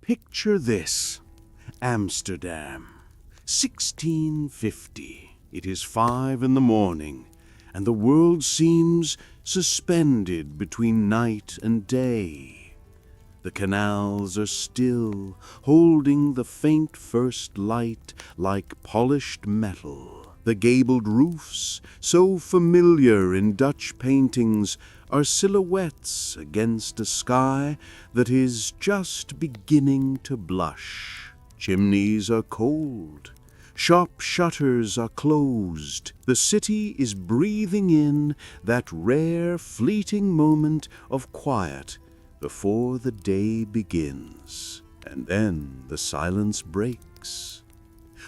Picture this: Amsterdam, 1650. It is 5 in the morning, and the world seems suspended between night and day. The canals are still, holding the faint first light like polished metal. The gabled roofs, so familiar in Dutch paintings, are silhouettes against a sky that is just beginning to blush. Chimneys are cold. Shop shutters are closed. The city is breathing in that rare, fleeting moment of quiet before the day begins. And then the silence breaks.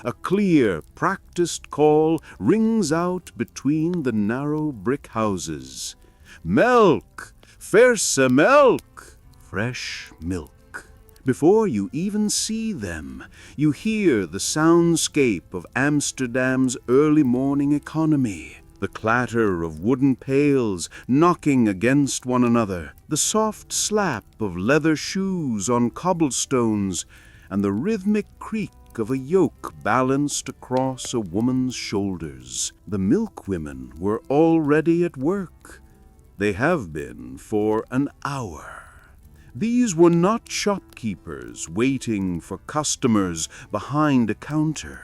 A clear, practiced call rings out between the narrow brick houses. Milk! Verse milk! Fresh milk. Before you even see them, you hear the soundscape of Amsterdam's early morning economy. The clatter of wooden pails knocking against one another, the soft slap of leather shoes on cobblestones, and the rhythmic creak of a yoke balanced across a woman's shoulders. The milkwomen were already at work. They have been for an hour. These were not shopkeepers waiting for customers behind a counter.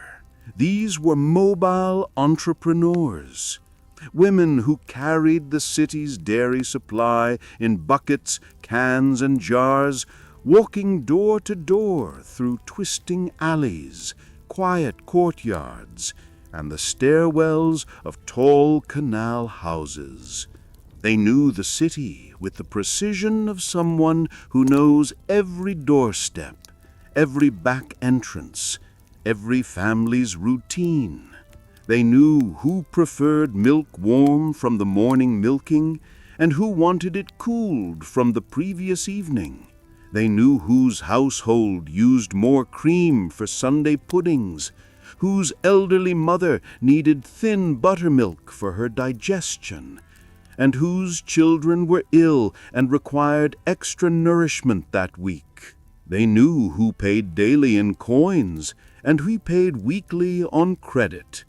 These were mobile entrepreneurs, women who carried the city's dairy supply in buckets, cans, and jars, walking door to door through twisting alleys, quiet courtyards, and the stairwells of tall canal houses. They knew the city with the precision of someone who knows every doorstep, every back entrance, every family's routine. They knew who preferred milk warm from the morning milking and who wanted it cooled from the previous evening. They knew whose household used more cream for Sunday puddings, whose elderly mother needed thin buttermilk for her digestion, and whose children were ill and required extra nourishment that week. They knew who paid daily in coins and who paid weekly on credit,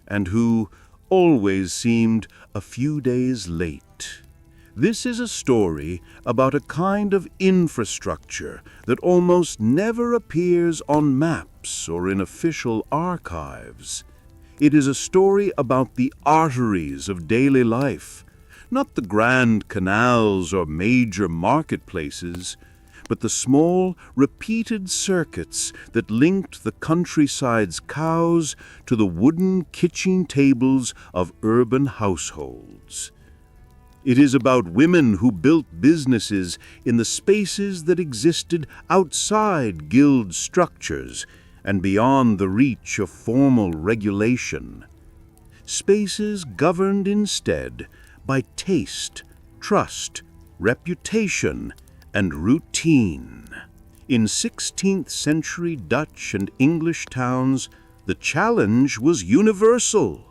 and who always seemed a few days late. This is a story about a kind of infrastructure that almost never appears on maps or in official archives. It is a story about the arteries of daily life, not the grand canals or major marketplaces, but the small, repeated circuits that linked the countryside's cows to the wooden kitchen tables of urban households. It is about women who built businesses in the spaces that existed outside guild structures and beyond the reach of formal regulation. Spaces governed instead by taste, trust, reputation, and routine. In 16th century Dutch and English towns, the challenge was universal.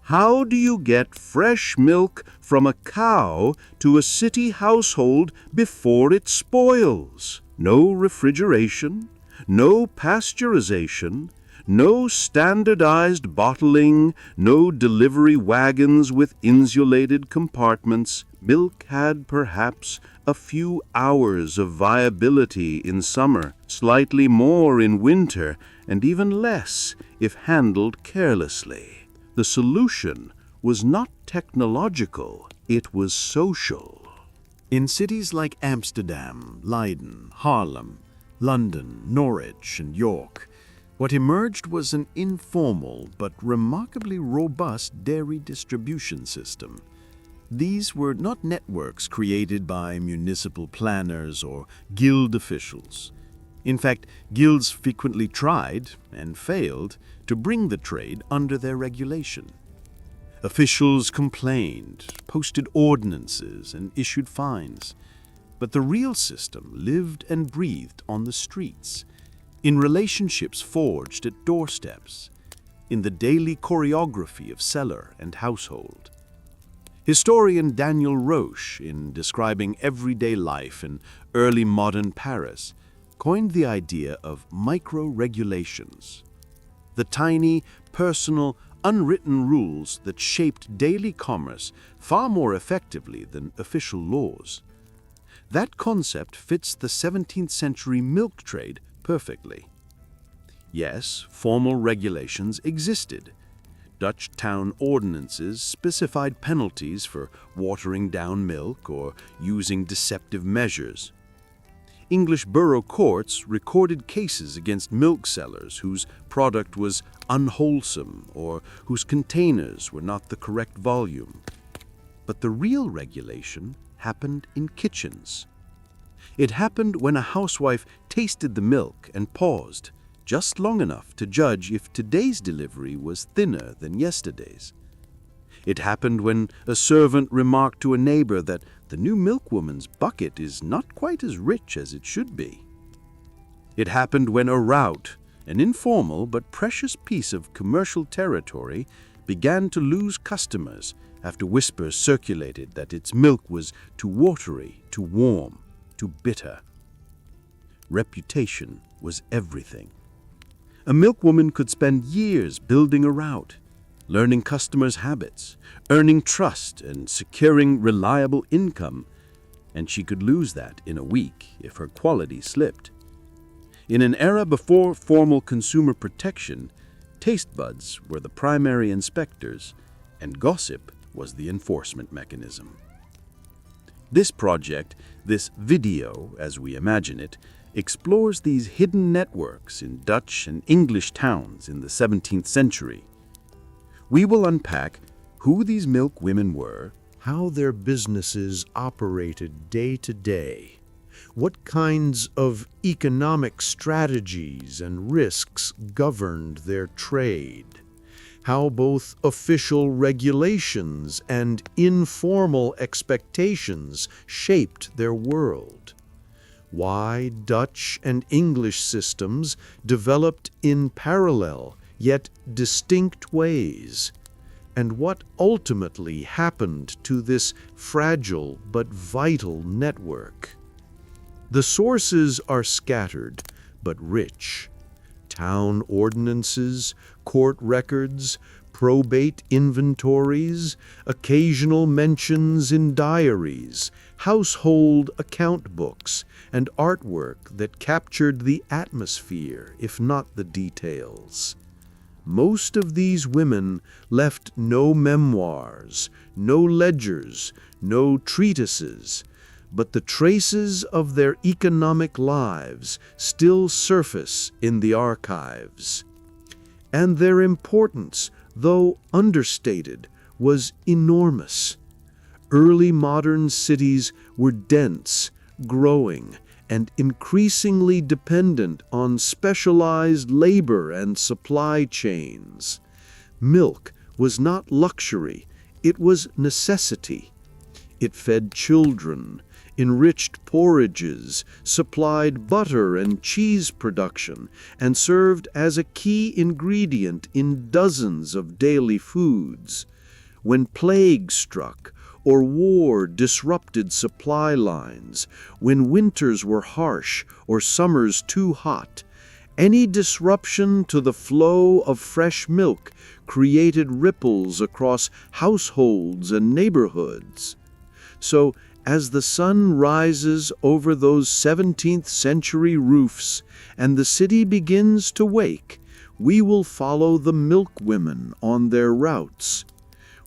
How do you get fresh milk from a cow to a city household before it spoils? No refrigeration, no pasteurization, no standardized bottling, no delivery wagons with insulated compartments. Milk had perhaps a few hours of viability in summer, slightly more in winter, and even less if handled carelessly. The solution was not technological, it was social. In cities like Amsterdam, Leiden, Haarlem, London, Norwich, and York, what emerged was an informal but remarkably robust dairy distribution system. These were not networks created by municipal planners or guild officials. In fact, guilds frequently tried, and failed, to bring the trade under their regulation. Officials complained, posted ordinances, and issued fines. But the real system lived and breathed on the streets, in relationships forged at doorsteps, in the daily choreography of cellar and household. Historian Daniel Roche, in describing everyday life in early modern Paris, coined the idea of micro-regulations, the tiny, personal, unwritten rules that shaped daily commerce far more effectively than official laws. That concept fits the 17th century milk trade perfectly. Yes, formal regulations existed. Dutch town ordinances specified penalties for watering down milk or using deceptive measures. English borough courts recorded cases against milk sellers whose product was unwholesome or whose containers were not the correct volume. But the real regulation happened in kitchens. It happened when a housewife tasted the milk and paused, just long enough to judge if today's delivery was thinner than yesterday's. It happened when a servant remarked to a neighbor that the new milkwoman's bucket is not quite as rich as it should be. It happened when a route, an informal but precious piece of commercial territory, began to lose customers after whispers circulated that its milk was too watery, too warm, too bitter. Reputation was everything. A milkwoman could spend years building a route, learning customers' habits, earning trust, and securing reliable income, and she could lose that in a week if her quality slipped. In an era before formal consumer protection, taste buds were the primary inspectors, and gossip was the enforcement mechanism. This project, this video as we imagine it, explores these hidden networks in Dutch and English towns in the 17th century. We will unpack who these milk women were, how their businesses operated day to day, what kinds of economic strategies and risks governed their trade, how both official regulations and informal expectations shaped their world, why Dutch and English systems developed in parallel yet distinct ways, and what ultimately happened to this fragile but vital network. The sources are scattered but rich. Town ordinances, court records, probate inventories, occasional mentions in diaries, household account books, and artwork that captured the atmosphere, if not the details. Most of these women left no memoirs, no ledgers, no treatises, but the traces of their economic lives still surface in the archives. And their importance, though understated, was enormous. Early modern cities were dense, growing, and increasingly dependent on specialized labor and supply chains. Milk was not luxury, it was necessity. It fed children, enriched porridges, supplied butter and cheese production, and served as a key ingredient in dozens of daily foods. When plague struck, or war disrupted supply lines, when winters were harsh or summers too hot, any disruption to the flow of fresh milk created ripples across households and neighborhoods. So, as the sun rises over those 17th century roofs and the city begins to wake, we will follow the milkwomen on their routes.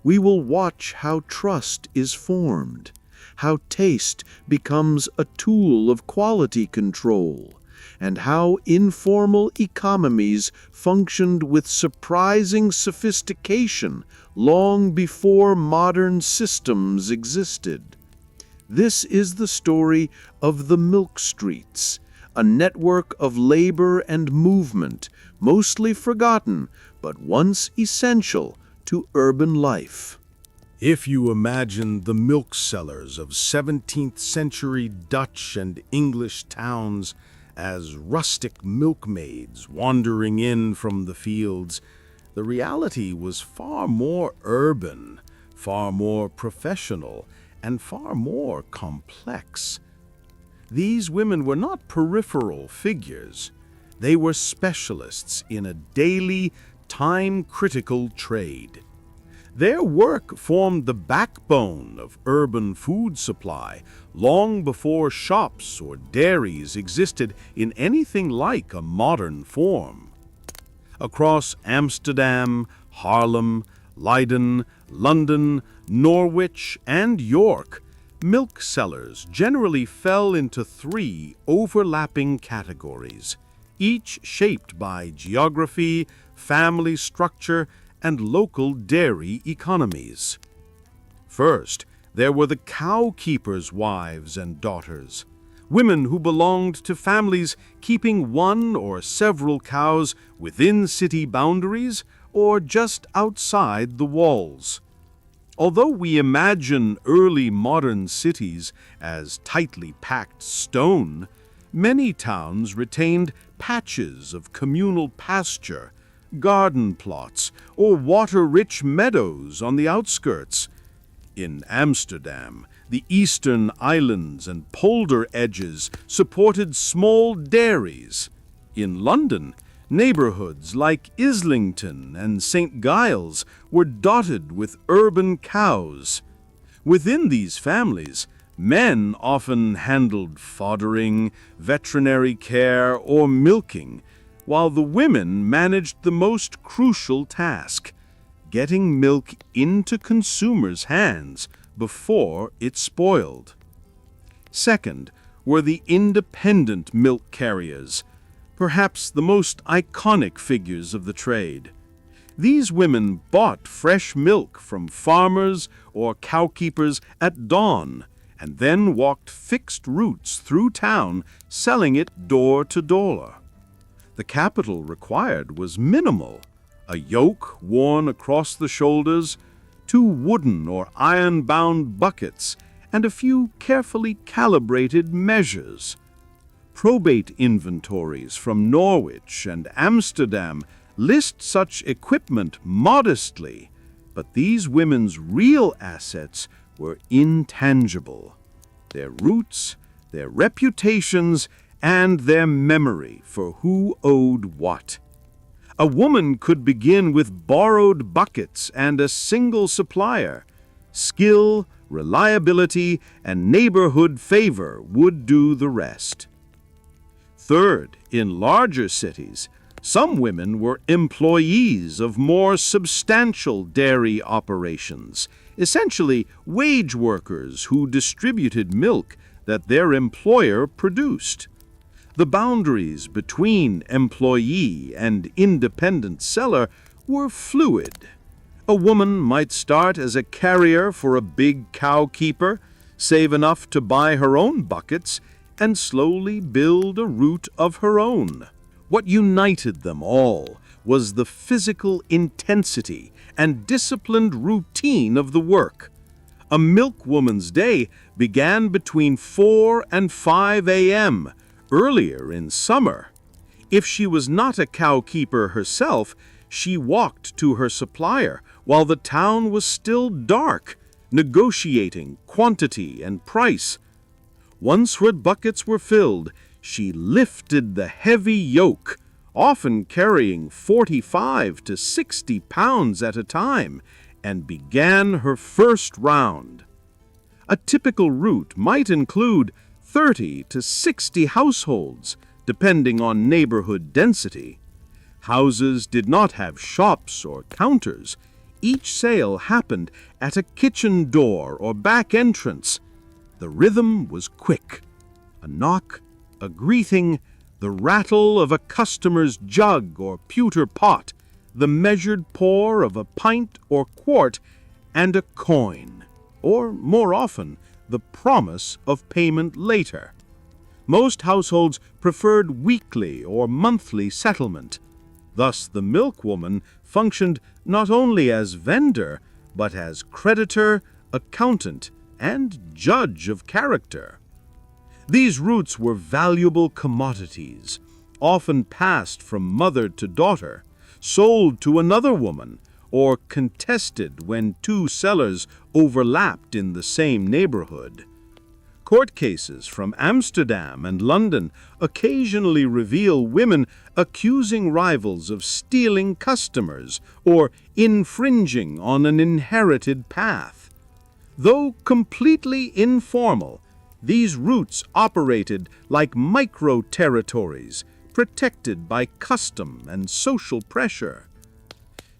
We will watch how trust is formed, how taste becomes a tool of quality control, and how informal economies functioned with surprising sophistication long before modern systems existed. This is the story of the milk streets, a network of labor and movement, mostly forgotten, but once essential to urban life. If you imagine the milk sellers of 17th century Dutch and English towns as rustic milkmaids wandering in from the fields, the reality was far more urban, far more professional, and far more complex. These women were not peripheral figures. They were specialists in a daily, time-critical trade. Their work formed the backbone of urban food supply long before shops or dairies existed in anything like a modern form. Across Amsterdam, Haarlem, Leiden, London, Norwich, and York, milk sellers generally fell into three overlapping categories, each shaped by geography, family structure, and local dairy economies. First, there were the cow keepers' wives and daughters, women who belonged to families keeping one or several cows within city boundaries or just outside the walls. Although we imagine early modern cities as tightly packed stone, many towns retained patches of communal pasture, garden plots, or water-rich meadows on the outskirts. In Amsterdam, the eastern islands and polder edges supported small dairies. In London, neighborhoods like Islington and St. Giles were dotted with urban cows. Within these families, men often handled foddering, veterinary care, or milking, while the women managed the most crucial task, getting milk into consumers' hands before it spoiled. Second were the independent milk carriers, perhaps the most iconic figures of the trade. These women bought fresh milk from farmers or cowkeepers at dawn, and then walked fixed routes through town selling it door to door. The capital required was minimal: a yoke worn across the shoulders, 2 wooden or iron-bound buckets, and a few carefully calibrated measures. Probate inventories from Norwich and Amsterdam list such equipment modestly, but these women's real assets were intangible: their roots, their reputations, and their memory for who owed what. A woman could begin with borrowed buckets and a single supplier. Skill, reliability, and neighborhood favor would do the rest. Third, in larger cities, some women were employees of more substantial dairy operations, essentially wage workers who distributed milk that their employer produced. The boundaries between employee and independent seller were fluid. A woman might start as a carrier for a big cow keeper, save enough to buy her own buckets, and slowly build a route of her own. What united them all was the physical intensity and disciplined routine of the work. A milkwoman's day began between 4 and 5 a.m., earlier in summer. If she was not a cow keeper herself, she walked to her supplier while the town was still dark, negotiating quantity and price. Once her buckets were filled, she lifted the heavy yoke, often carrying 45 to 60 pounds at a time, and began her first round. A typical route might include 30 to 60 households, depending on neighborhood density. Houses did not have shops or counters. Each sale happened at a kitchen door or back entrance. The rhythm was quick: a knock, a greeting, the rattle of a customer's jug or pewter pot, the measured pour of a pint or quart, and a coin, or more often, the promise of payment later. Most households preferred weekly or monthly settlement. Thus, the milkwoman functioned not only as vendor, but as creditor, accountant, and judge of character. These routes were valuable commodities, often passed from mother to daughter, sold to another woman, or contested when 2 sellers overlapped in the same neighborhood. Court cases from Amsterdam and London occasionally reveal women accusing rivals of stealing customers or infringing on an inherited path. Though completely informal, these routes operated like micro-territories, protected by custom and social pressure.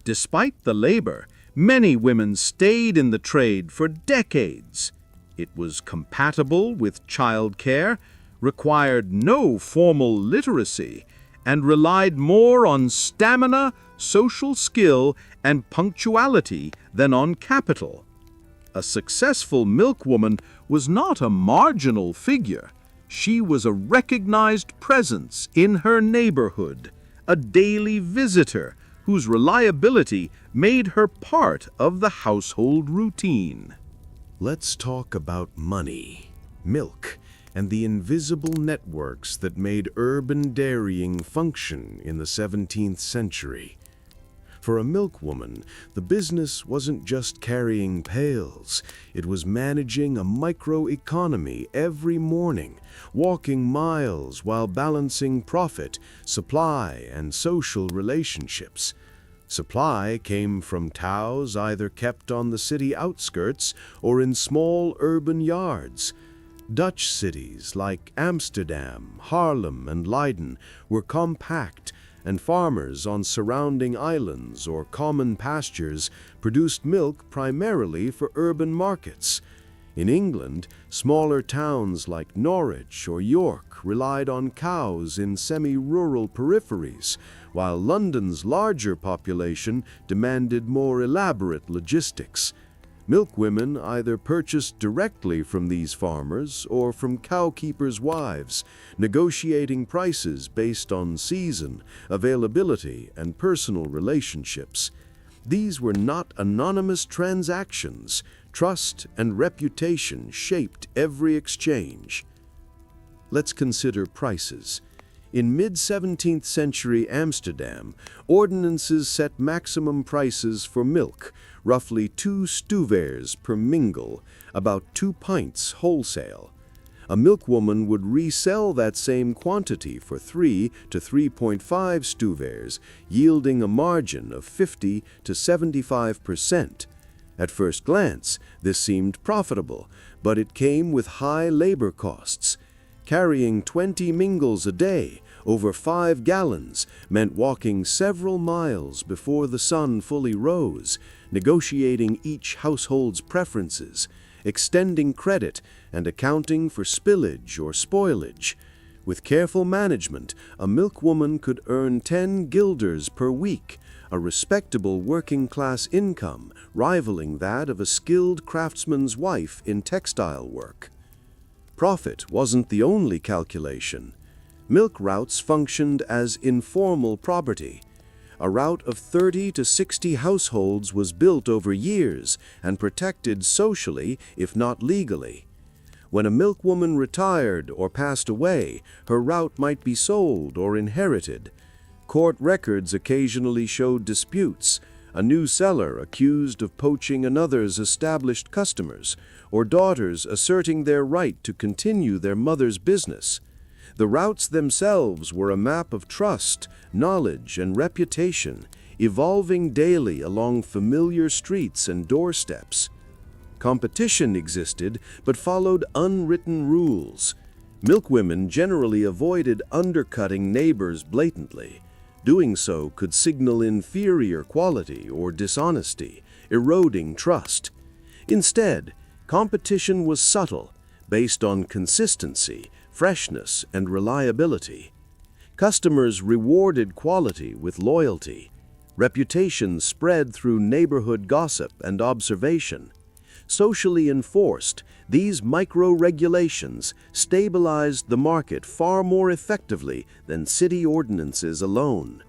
Despite the labor, many women stayed in the trade for decades. It was compatible with childcare, required no formal literacy, and relied more on stamina, social skill, and punctuality than on capital. A successful milkwoman was not a marginal figure. She was a recognized presence in her neighborhood, a daily visitor whose reliability made her part of the household routine. Let's talk about money, milk, and the invisible networks that made urban dairying function in the 17th century. For a milkwoman, the business wasn't just carrying pails, it was managing a microeconomy every morning, walking miles while balancing profit, supply, and social relationships. Supply came from cows either kept on the city outskirts or in small urban yards. Dutch cities like Amsterdam, Haarlem, and Leiden were compact, and farmers on surrounding islands or common pastures produced milk primarily for urban markets. In England, smaller towns like Norwich or York relied on cows in semi-rural peripheries, while London's larger population demanded more elaborate logistics. Milkwomen either purchased directly from these farmers or from cowkeepers' wives, negotiating prices based on season, availability, and personal relationships. These were not anonymous transactions. Trust and reputation shaped every exchange. Let's consider prices. In mid-17th century Amsterdam, ordinances set maximum prices for milk, roughly 2 stuivers per mingle, about 2 pints wholesale. A milkwoman would resell that same quantity for 3 to 3.5 stuivers, yielding a margin of 50 to 75%. At first glance, this seemed profitable, but it came with high labor costs. Carrying 20 mingles a day, over 5 gallons, meant walking several miles before the sun fully rose, negotiating each household's preferences, extending credit, and accounting for spillage or spoilage. With careful management, a milkwoman could earn 10 guilders per week, a respectable working-class income rivaling that of a skilled craftsman's wife in textile work. Profit wasn't the only calculation. Milk routes functioned as informal property. A route of 30 to 60 households was built over years and protected socially, if not legally. When a milkwoman retired or passed away, her route might be sold or inherited. Court records occasionally showed disputes, a new seller accused of poaching another's established customers, or daughters asserting their right to continue their mother's business. The routes themselves were a map of trust, knowledge, and reputation, evolving daily along familiar streets and doorsteps. Competition existed, but followed unwritten rules. Milkwomen generally avoided undercutting neighbors blatantly. Doing so could signal inferior quality or dishonesty, eroding trust. Instead, competition was subtle, based on consistency, freshness, and reliability. Customers rewarded quality with loyalty. Reputation spread through neighborhood gossip and observation. Socially enforced, these micro-regulations stabilized the market far more effectively than city ordinances alone.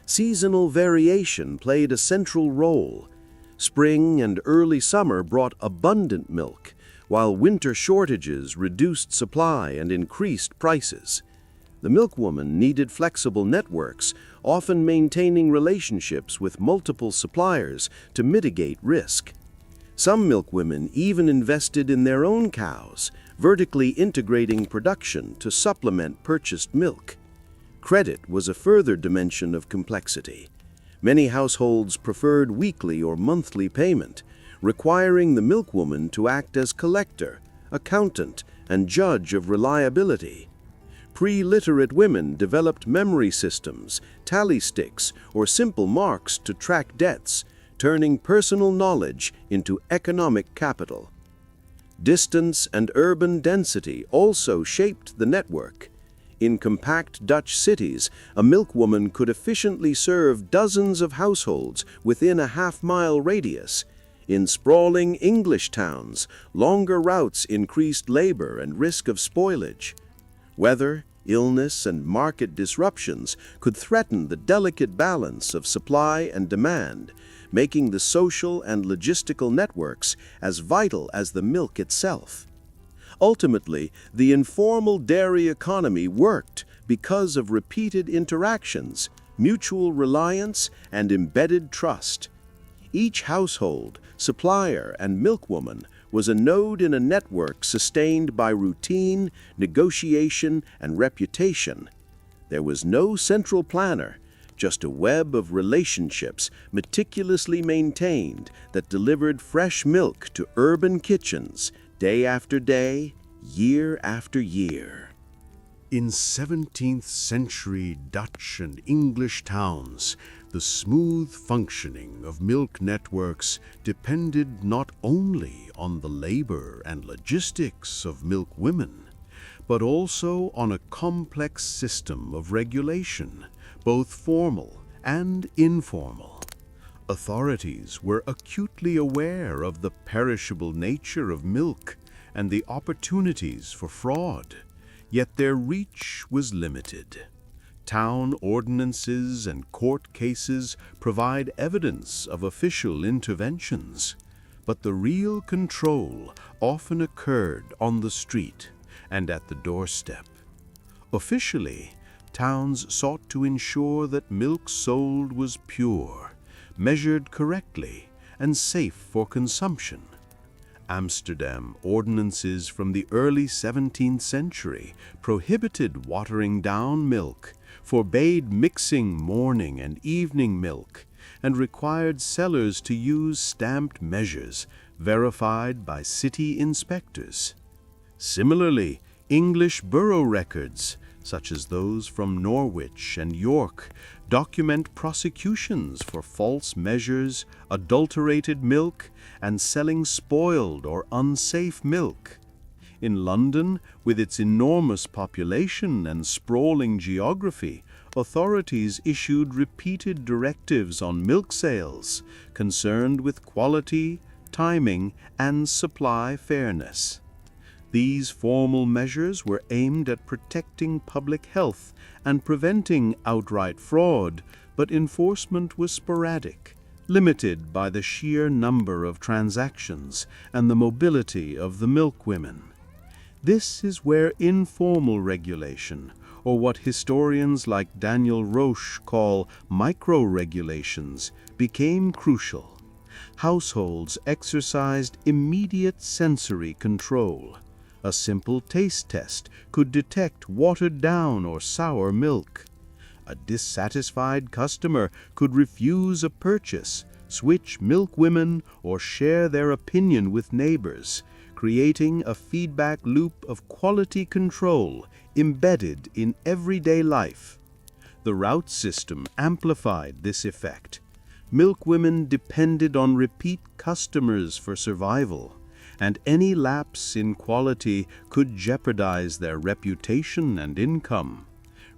Seasonal variation played a central role. Spring and early summer brought abundant milk, while winter shortages reduced supply and increased prices. The milkwoman needed flexible networks, often maintaining relationships with multiple suppliers to mitigate risk. Some milkwomen even invested in their own cows, vertically integrating production to supplement purchased milk. Credit was a further dimension of complexity. Many households preferred weekly or monthly payment, requiring the milkwoman to act as collector, accountant, and judge of reliability. Pre-literate women developed memory systems, tally sticks, or simple marks to track debts, turning personal knowledge into economic capital. Distance and urban density also shaped the network. In compact Dutch cities, a milkwoman could efficiently serve dozens of households within a half-mile radius. In sprawling English towns, longer routes increased labor and risk of spoilage. Weather, illness, and market disruptions could threaten the delicate balance of supply and demand, making the social and logistical networks as vital as the milk itself. Ultimately, the informal dairy economy worked because of repeated interactions, mutual reliance, and embedded trust. Each household, supplier, and milkwoman was a node in a network sustained by routine, negotiation, and reputation. There was no central planner, just a web of relationships meticulously maintained that delivered fresh milk to urban kitchens, day after day, year after year. In 17th century Dutch and English towns, the smooth functioning of milk networks depended not only on the labor and logistics of milkwomen, but also on a complex system of regulation, both formal and informal. Authorities were acutely aware of the perishable nature of milk and the opportunities for fraud, yet their reach was limited. Town ordinances and court cases provide evidence of official interventions, but the real control often occurred on the street and at the doorstep. Officially, towns sought to ensure that milk sold was pure, measured correctly, and safe for consumption. Amsterdam ordinances from the early 17th century prohibited watering down milk, forbade mixing morning and evening milk, and required sellers to use stamped measures verified by city inspectors. Similarly, English borough records, such as those from Norwich and York, document prosecutions for false measures, adulterated milk, and selling spoiled or unsafe milk. In London, with its enormous population and sprawling geography, authorities issued repeated directives on milk sales, concerned with quality, timing, and supply fairness. These formal measures were aimed at protecting public health and preventing outright fraud, but enforcement was sporadic, limited by the sheer number of transactions and the mobility of the milkwomen. This is where informal regulation, or what historians like Daniel Roche call micro-regulations, became crucial. Households exercised immediate sensory control. A simple taste test could detect watered down or sour milk. A dissatisfied customer could refuse a purchase, switch milkwomen, or share their opinion with neighbors, creating a feedback loop of quality control embedded in everyday life. The route system amplified this effect. Milkwomen depended on repeat customers for survival, and any lapse in quality could jeopardize their reputation and income.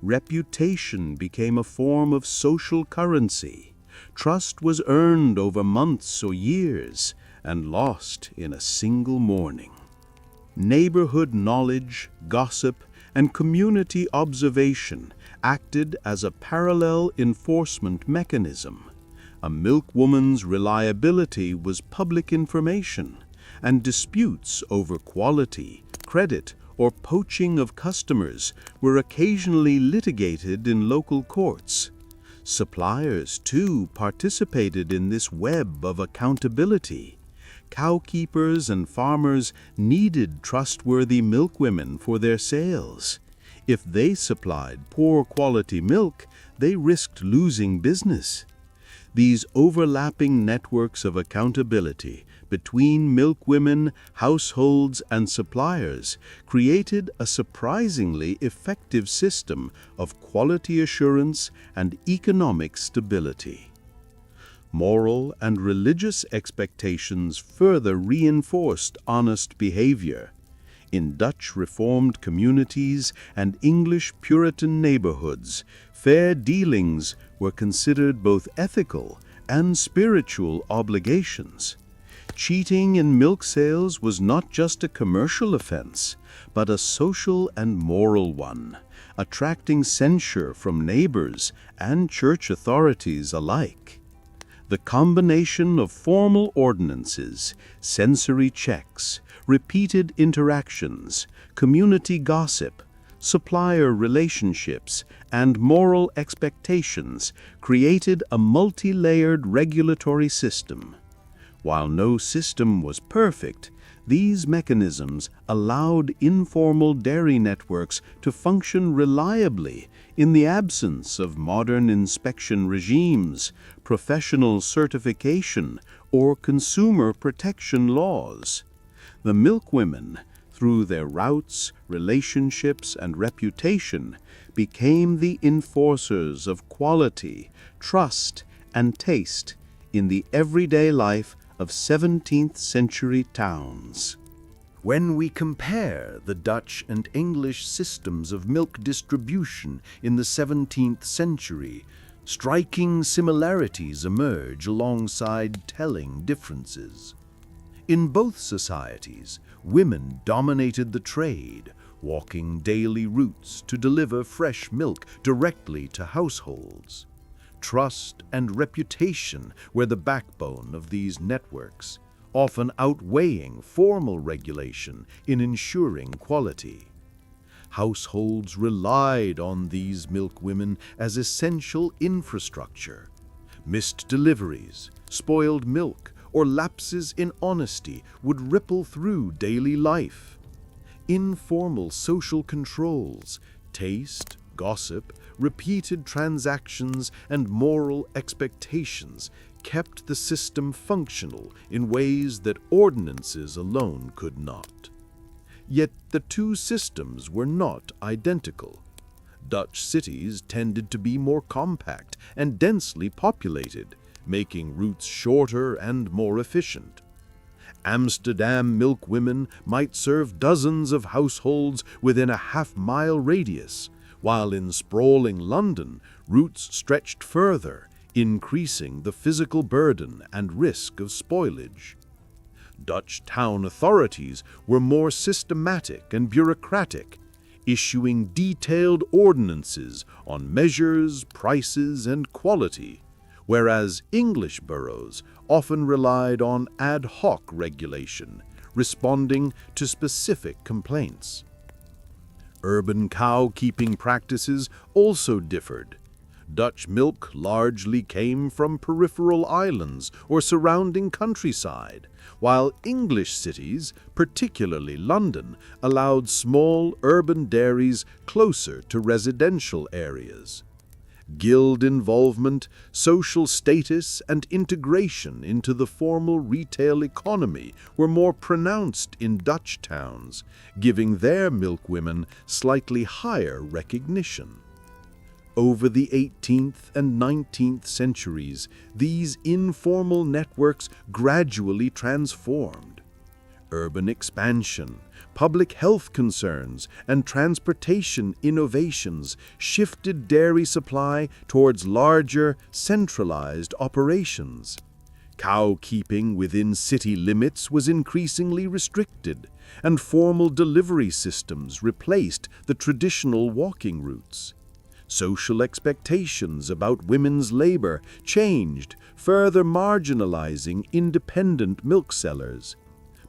Reputation became a form of social currency. Trust was earned over months or years and lost in a single morning. Neighborhood knowledge, gossip, and community observation acted as a parallel enforcement mechanism. A milkwoman's reliability was public information, and disputes over quality, credit, or poaching of customers were occasionally litigated in local courts. Suppliers, too, participated in this web of accountability. Cowkeepers and farmers needed trustworthy milkwomen for their sales. If they supplied poor quality milk, they risked losing business. These overlapping networks of accountability between milkwomen, households, and suppliers created a surprisingly effective system of quality assurance and economic stability. Moral and religious expectations further reinforced honest behavior. In Dutch Reformed communities and English Puritan neighborhoods, fair dealings were considered both ethical and spiritual obligations. Cheating in milk sales was not just a commercial offense, but a social and moral one, attracting censure from neighbors and church authorities alike. The combination of formal ordinances, sensory checks, repeated interactions, community gossip, supplier relationships, and moral expectations created a multi-layered regulatory system. While no system was perfect, these mechanisms allowed informal dairy networks to function reliably in the absence of modern inspection regimes, professional certification, or consumer protection laws. The milkwomen, through their routes, relationships, and reputation, became the enforcers of quality, trust, and taste in the everyday life of 17th century towns. When we compare the Dutch and English systems of milk distribution in the 17th century, striking similarities emerge alongside telling differences. In both societies, women dominated the trade, walking daily routes to deliver fresh milk directly to households. Trust and reputation were the backbone of these networks, often outweighing formal regulation in ensuring quality. Households relied on these milkwomen as essential infrastructure. Missed deliveries, spoiled milk, or lapses in honesty would ripple through daily life. Informal social controls, taste, gossip, repeated transactions, and moral expectations kept the system functional in ways that ordinances alone could not. Yet the two systems were not identical. Dutch cities tended to be more compact and densely populated, making routes shorter and more efficient. Amsterdam milkwomen might serve dozens of households within a half-mile radius, while in sprawling London, routes stretched further, increasing the physical burden and risk of spoilage. Dutch town authorities were more systematic and bureaucratic, issuing detailed ordinances on measures, prices, and quality, whereas English boroughs often relied on ad hoc regulation, responding to specific complaints. Urban cow-keeping practices also differed. Dutch milk largely came from peripheral islands or surrounding countryside, while English cities, particularly London, allowed small urban dairies closer to residential areas. Guild involvement, social status, and integration into the formal retail economy were more pronounced in Dutch towns, giving their milkwomen slightly higher recognition. Over the 18th and 19th centuries, these informal networks gradually transformed. Urban expansion, public health concerns, and transportation innovations shifted dairy supply towards larger, centralized operations. Cow-keeping within city limits was increasingly restricted, and formal delivery systems replaced the traditional walking routes. Social expectations about women's labor changed, further marginalizing independent milk sellers.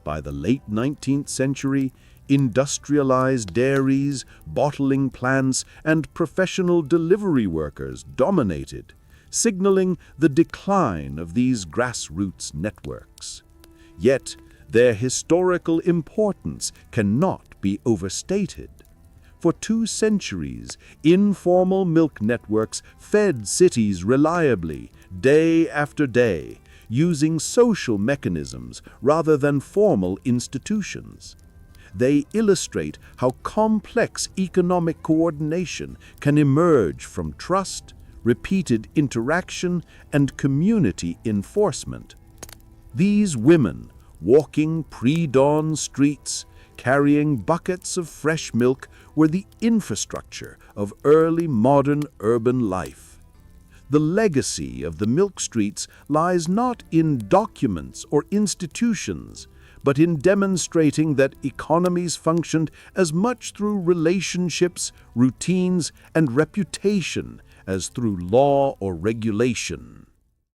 By the late 19th century, industrialized dairies, bottling plants, and professional delivery workers dominated, signaling the decline of these grassroots networks. Yet, their historical importance cannot be overstated. For 2 centuries, informal milk networks fed cities reliably, day after day, using social mechanisms rather than formal institutions. They illustrate how complex economic coordination can emerge from trust, repeated interaction, and community enforcement. These women, walking pre-dawn streets, carrying buckets of fresh milk, were the infrastructure of early modern urban life. The legacy of the milk streets lies not in documents or institutions, but in demonstrating that economies functioned as much through relationships, routines, and reputation as through law or regulation.